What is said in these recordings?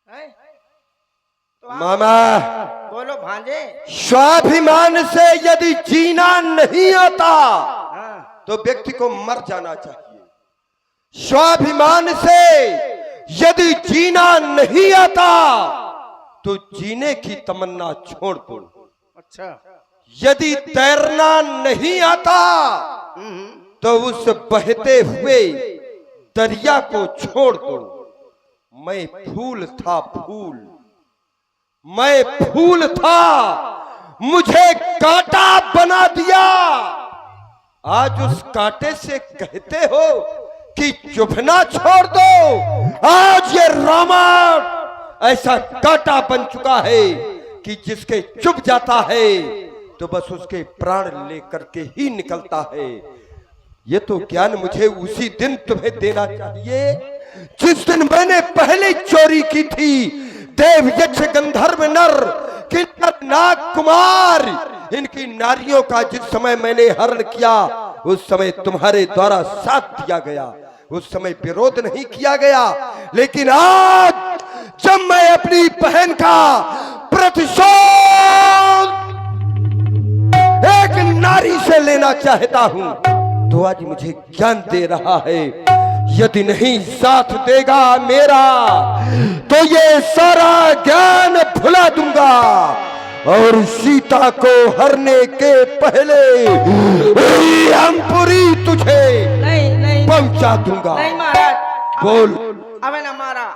तो मामा बोलो भांजे। स्वाभिमान से यदि जीना नहीं आता हाँ। तो व्यक्ति को मर जाना चाहिए। स्वाभिमान से यदि जीना नहीं आता तो जीने की तमन्ना छोड़ दो। अच्छा। यदि तैरना नहीं आता तो उस बहते हुए दरिया को छोड़ दो। मैं फूल था, फूल मैं फूल था, मुझे कांटा बना दिया। आज उस कांटे से कहते हो कि चुभना छोड़ दो। आज ये रामायण ऐसा कांटा बन चुका है कि जिसके चुभ जाता है तो बस उसके प्राण लेकर के ही निकलता है। ये तो ज्ञान मुझे उसी दिन तुम्हें देना चाहिए जिस दिन मैंने पहले चोरी की थी। देव यक्ष गंधर्व नर किन्नर नाग कुमार इनकी नारियों का जिस समय मैंने हरण किया उस समय तुम्हारे द्वारा साथ दिया गया, उस समय विरोध नहीं किया गया। लेकिन आज जब मैं अपनी बहन का प्रतिशोध एक नारी से लेना चाहता हूं तो आज मुझे ज्ञान दे रहा है। यदि नहीं साथ देगा मेरा तो ये सारा ज्ञान भुला दूंगा और सीता को हरने के पहले रामपुरी तुझे नहीं पहुंचा दूंगा। नहीं महाराज। बोल। अबे ना मारा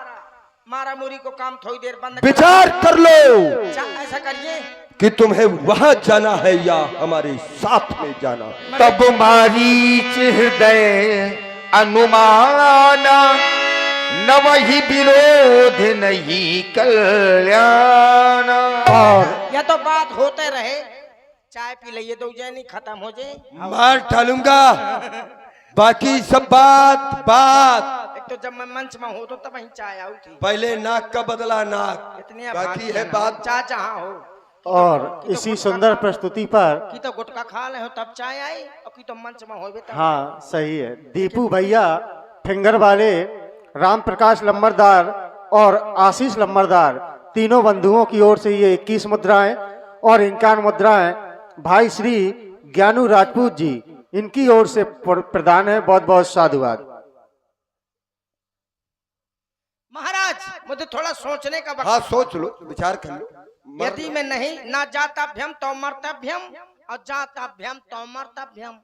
मारा मुरी को काम थोड़ी देर बंद विचार कर लो ऐसा करिए कि तुम्हें वहां जाना है या हमारे साथ में जाना। तब मारीच हृदय अनुमान न वही विरोध नहीं कल्याण। और यह तो बात होते रहे, चाय पी लिए दो नहीं खत्म हो जाए मार डालूंगा। बाकी सब बात एक तो जब मैं मंच में हो तो तब वहीं चाय आई थी। पहले नाक का बदला नाक, इतनी बाकी है बात। चाय जहाँ हो और इसी सुंदर प्रस्तुति पर की तो गुटका खा ले हो तब चाय आई और की तो मंच में हो तब। हाँ सही है। दीपू भैया फिंगर वाले, राम प्रकाश लंबरदार और आशीष लंबरदार तीनों बंधुओं की ओर से ये 21 मुद्राएं और 51 मुद्राएं भाई श्री ज्ञानू राजपूत जी इनकी ओर से प्रदान है। बहुत बहुत साधुवाद। महाराज मुझे थोड़ा सोचने का वक्त। हाँ सोच लो, विचार कर लो। यदि मैं नहीं ना जाताभ्यम तो मर्तभ्यम और जाताभ्यम तो मर्तभ्यम।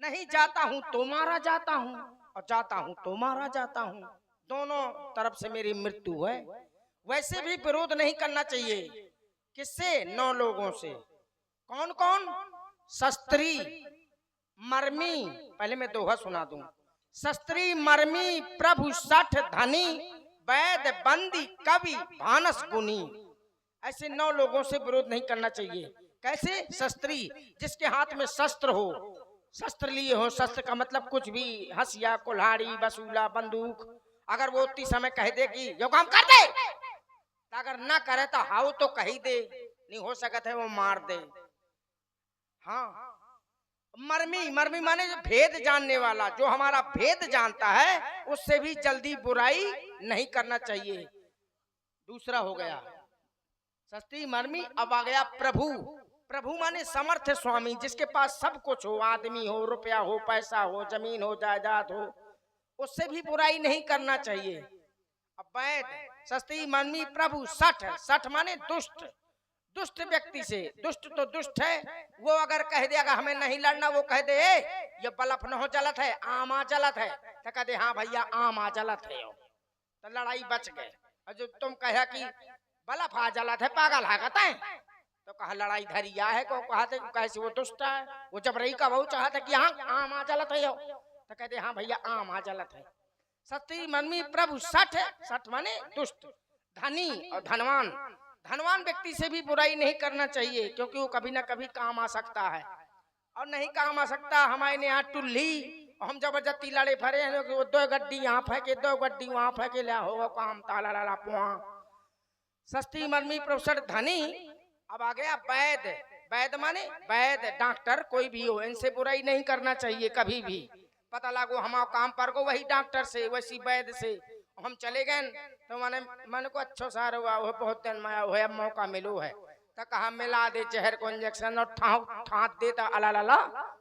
नहीं जाता हूँ तो मारा जाता हूँ और जाता हूँ तो मारा जाता हूँ। दोनों तरफ से मेरी मृत्यु है। वैसे भी विरोध नहीं करना चाहिए। किससे? 9 लोगों से। कौन कौन? शस्त्री मर्मी, पहले मैं दोहा सुना दूं। शस्त्री मर्मी प्रभु सठ धनी वैद बंदी कवि भानस गुनी। ऐसे 9 लोगों से विरोध नहीं करना चाहिए। कैसे? शस्त्री, जिसके हाथ में शस्त्र हो, शस्त्र लिए हो। शस्त्र का मतलब कुछ भी, हसिया कुल्हाड़ी बसूला बंदूक। अगर वो उतनी समय कह दे कि यो काम कर दे, तो अगर ना करे तो हाउ तो कही दे, नहीं हो सकता है वो मार दे। हाँ मर्मी, मर्मी माने जो भेद जानने वाला, जो हमारा भेद जानता है उससे भी जल्दी बुराई नहीं करना चाहिए। दूसरा हो गया शस्त्री मर्मी। अब आ गया प्रभु। प्रभु माने समर्थ स्वामी, जिसके पास सब कुछ हो, आदमी हो, रुपया हो, पैसा हो, जमीन हो, जायदाद हो, उससे भी बुराई नहीं करना चाहिए। अब वैद शस्त्री मर्मी प्रभु सठ, सठ माने दुष्ट, दुष्ट व्यक्ति से। दुष्ट तो दुष्ट है, वो अगर कह दे अगर हमें नहीं लड़ना, वो कह दे ये बलफ न हो जलत है आमा जलत है, तो कह दे हाँ भैया आमा जलत है, तो लड़ाई बच गए। और जो तुम कहे कि बलफ आ जलत है पागल है कहते हैं, तो कहा लड़ाई धरिया है को कहते कैसे वो दुष्ट है। वो जब रही का वो चाहता कि हाँ आमा जलत है, तो कहते हाँ भैया आमा जलत है। सती मर्मी प्रभु सठ, सठ माने दुष्ट। धनी और धनवान, धनवान व्यक्ति से भी बुराई नहीं करना चाहिए, क्योंकि वो कभी ना कभी काम आ सकता है। और नहीं काम आ सकता, हमारे यहाँ टुल्ली हम जबरदस्ती लड़े फरे हैं कि वो 2 गड्डी यहाँ फेंके 2 गड्डी वहां फेंके, लिया होगा काम ताला लाला पुआ। सस्ती मर्मी प्रोफेसर धनी। अब आ गया वैद। वैद माने वैद डॉक्टर, कोई भी हो, इनसे बुराई नहीं करना चाहिए कभी भी। पता लागो हमारे काम पर को वही डॉक्टर से, वैसी वैद से हम चले गए तो मैंने मन को अच्छो सार हुआ वो बहुत दिन में आया हुआ मौका मिलू है तो कहा मिला दे जहर को इंजेक्शन और ठाट देता अला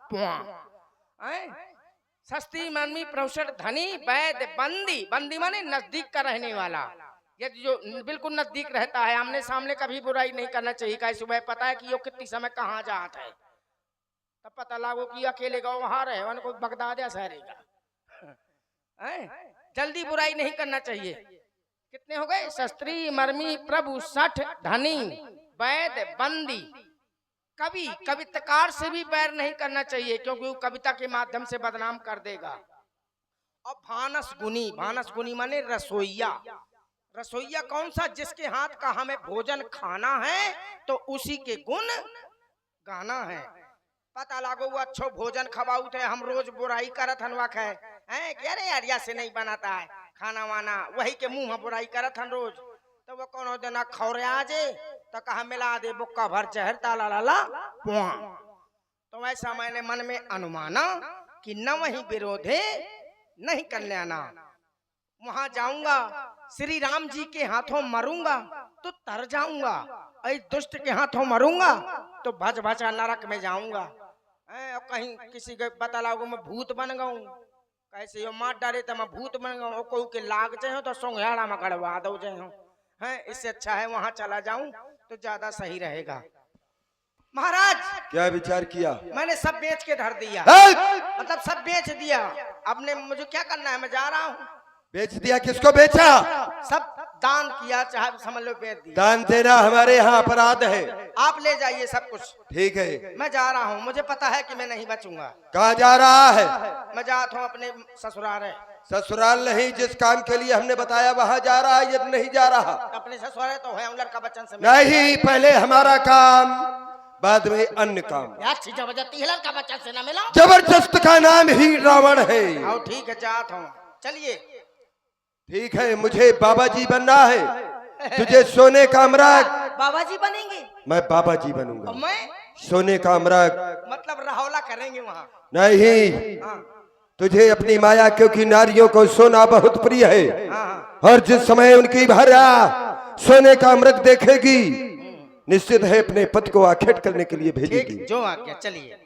पुआ सस्ती मनमी प्रोफेसर धनी वैद बंदी बंदी माने नजदीक का रहने वाला ये जो बिल्कुल नजदीक रहता है आमने सामने कभी बुराई नहीं करना चाहिए कैसे सुबह पता है कि यो कितनी समय कहाँ जाता है तब पता लागो कि अकेले गाँव वहां रहे वन को बगदाद या शहरेगा जल्दी बुराई नहीं करना चाहिए। कितने हो गए शस्त्री मर्मी प्रभु सठ धनी वैद बंदी कवि कविताकार से भी बैर नहीं करना चाहिए क्योंकि वो कविता के माध्यम से बदनाम कर देगा। और भानस गुनी माने रसोईया रसोईया कौन सा जिसके हाथ का हमें भोजन खाना है तो उसी के गुण गाना है। पता लागो वो अच्छो भोजन खवाऊ थे हम रोज बुराई करत हन वाख है अरे यार या से नहीं बनाता है खाना वाना वही के मुंह में बुराई करत हन रोज तो वो कौन देना खौरे आजे तो कहा मिला दे बुक्का भर चहर ताला लाला पुआ। तो ऐसा मैंने मन में अनुमाना कि न वही विरोधे नहीं कल्याणा वहां जाऊंगा श्री राम जी के हाथों मरूंगा तो तर जाऊंगा ऐ दुष्ट के हाथों मरूंगा तो भज भजा नरक में जाऊंगा। कहीं किसी के बता लागो मैं भूत बन गऊं कैसे यो मार डाले तो मैं भूत बन गऊं कोई के लाग जाए तो सोंघाड़ा में गड़वा दो जाए हैं इससे अच्छा है वहां चला जाऊं तो ज्यादा सही रहेगा। महाराज क्या विचार किया? मैंने सब बेच के धर दिया मतलब सब बेच दिया। अब ने मुझे क्या करना है मैं जा रहा हूँ। बेच दिया? किसको बेचा? सब दान किया चाहे समझ लो बेच दिया। दान देना हमारे यहाँ अपराध है। आप ले जाइए सब कुछ। ठीक है मैं जा रहा हूँ मुझे पता है कि मैं नहीं बचूंगा। कहाँ जा रहा है? मैं जाता हूँ अपने ससुराल है। ससुराल नहीं जिस काम के लिए हमने बताया वहाँ जा रहा है या नहीं जा रहा? अपने ससुराल तो है लड़का बच्चन से नहीं पहले हमारा काम बाद में अन्य काम। अच्छी जबरदस्ती है लड़का बच्चन से ना मिला जबरदस्त का नाम ही रावण है। आओ ठीक है जाता हूँ चलिए। ठीक है मुझे बाबा जी बनना है तुझे सोने का अमराग। बाबा जी बनेंगे? मैं बाबा जी बनूंगा। मैं सोने का अमराग मतलब रहौला करेंगे वहाँ? नहीं तुझे अपनी माया क्योंकि नारियों को सोना बहुत प्रिय है और जिस समय उनकी भार्या सोने का अमृत देखेगी निश्चित है अपने पति को आखेट करने के लिए भेजेगी। जो आ गया चलिए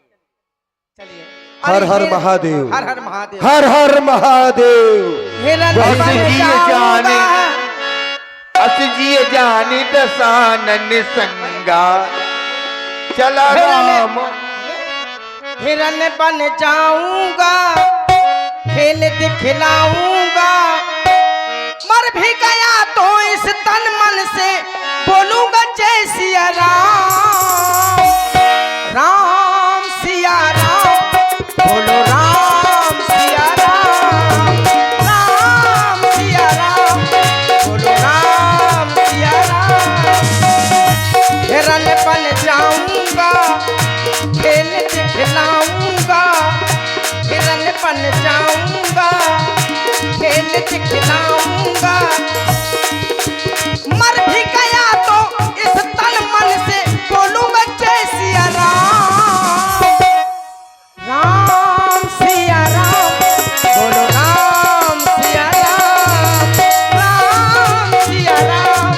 चलिए। हर हर महादेव हर हर महादेव हर हर महादेव। असजिय जानी दसानन संगा चला राम हिरन बन जाऊंगा खेल दिखलाऊंगा मर भी गया तो इस तन मन से बोलूंगा जय सिया राम राम सिया राम बोलो राम सिया राम राम सिया राम बोलो राम सिया राम। हिरन बन जाऊंगा खेल दिखलाऊंगा हिरन बन जाऊंगा खेल दिखलाऊंगा मर भी गया तो इस तन मन से बोलूंगा जय सिया राम राम सिया राम बोलो राम सिया राम राम सिया राम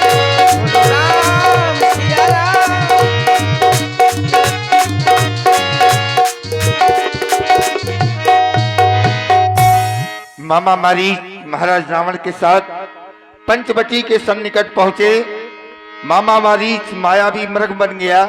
बोलो राम सिया राम। मामा मारीच महाराज रावण के साथ पंचवटी के सन्निकट पहुंचे। मामा मारीच मायावी मृग बन गया।